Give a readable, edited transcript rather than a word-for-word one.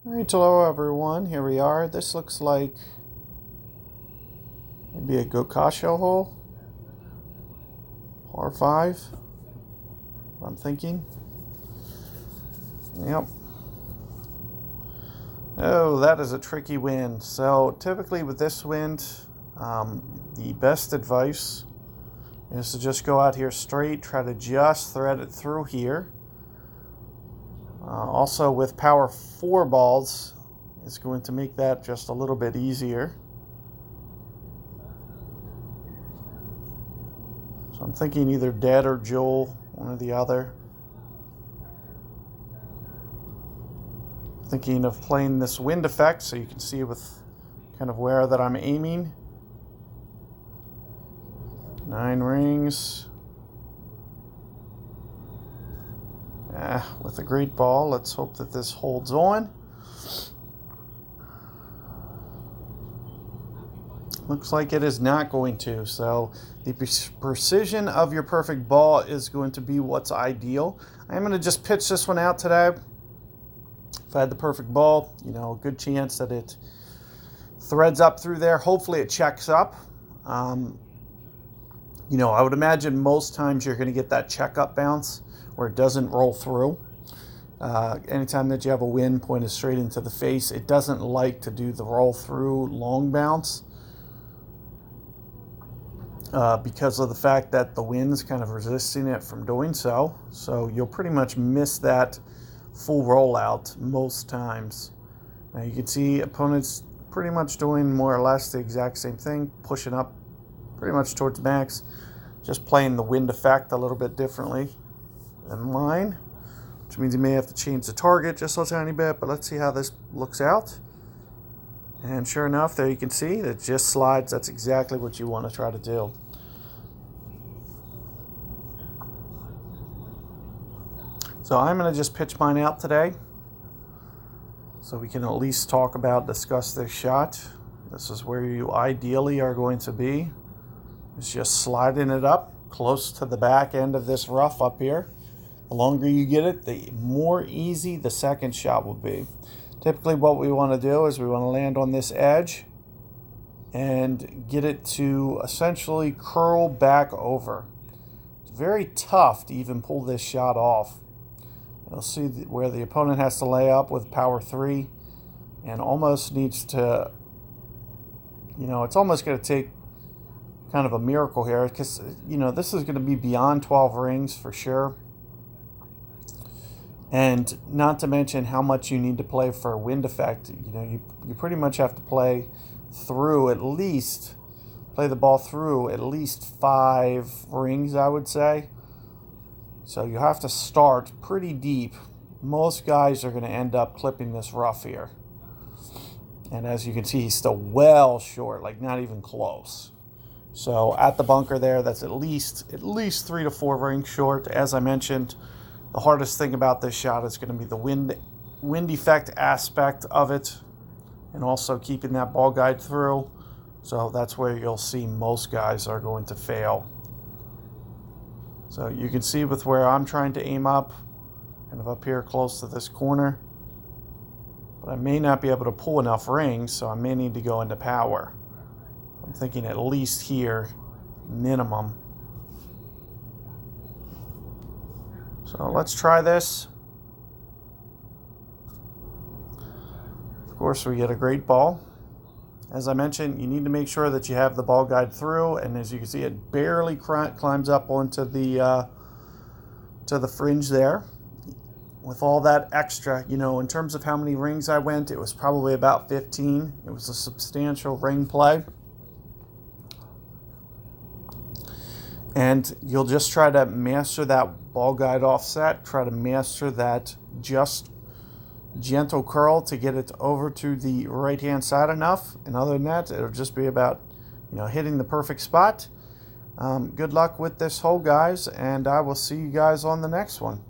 Alright, hello everyone, here we are. This looks like maybe a Gokasho hole. Par 5, I'm thinking. Yep. Oh, that is a tricky wind. So typically with this wind, the best advice is to just go out here straight, try to just thread it through here. Also with power 4 balls, it's going to make that just a little bit easier. So I'm thinking either Dead or Joel, one or the other. Thinking of playing this wind effect so you can see with kind of where that I'm aiming. 9 rings. With a great ball, let's hope that this holds on. Looks like it is not going to, so the precision of your perfect ball is going to be what's ideal. I'm going to just pitch this one out today. If I had the perfect ball, a good chance that it threads up through there. Hopefully it checks up. I would imagine most times you're going to get that check-up bounce where it doesn't roll through. Anytime that you have a wind pointed straight into the face, it doesn't like to do the roll-through long bounce because of the fact that the wind's kind of resisting it from doing so. So you'll pretty much miss that full rollout most times. Now you can see opponents pretty much doing more or less the exact same thing, pushing up pretty much towards max, just playing the wind effect a little bit differently than mine, which means you may have to change the target just a tiny bit, but let's see how this looks out. And sure enough, there you can see it just slides. That's exactly what you want to try to do. So I'm going to just pitch mine out today so we can at least discuss this shot. This is where you ideally are going to be. It's just sliding it up close to the back end of this rough up here. The longer you get it, the more easy the second shot will be. Typically what we want to do is we want to land on this edge and get it to essentially curl back over. It's very tough to even pull this shot off. You'll see where the opponent has to lay up with power 3 and almost needs to, it's almost going to take kind of a miracle here because, this is going to be beyond 12 rings for sure. And not to mention how much you need to play for a wind effect. You pretty much have to play the ball through at least 5 rings, I would say. So you have to start pretty deep. Most guys are going to end up clipping this rough here. And as you can see, he's still well short, like not even close. So at the bunker there, that's at least 3 to 4 rings short. As I mentioned, the hardest thing about this shot is going to be the wind effect aspect of it, and also keeping that ball guide through. So that's where you'll see most guys are going to fail. So you can see with where I'm trying to aim up, kind of up here close to this corner. But I may not be able to pull enough rings, so I may need to go into power. I'm thinking at least here, minimum. So let's try this. Of course, we get a great ball. As I mentioned, you need to make sure that you have the ball guide through, and as you can see, it barely climbs up onto the to the fringe there. With all that extra, in terms of how many rings I went, it was probably about 15. It was a substantial ring play. And you'll just try to master that ball guide offset, try to master that just gentle curl to get it over to the right hand side enough. And other than that, it'll just be about hitting the perfect spot. Good luck with this hole, guys, and I will see you guys on the next one.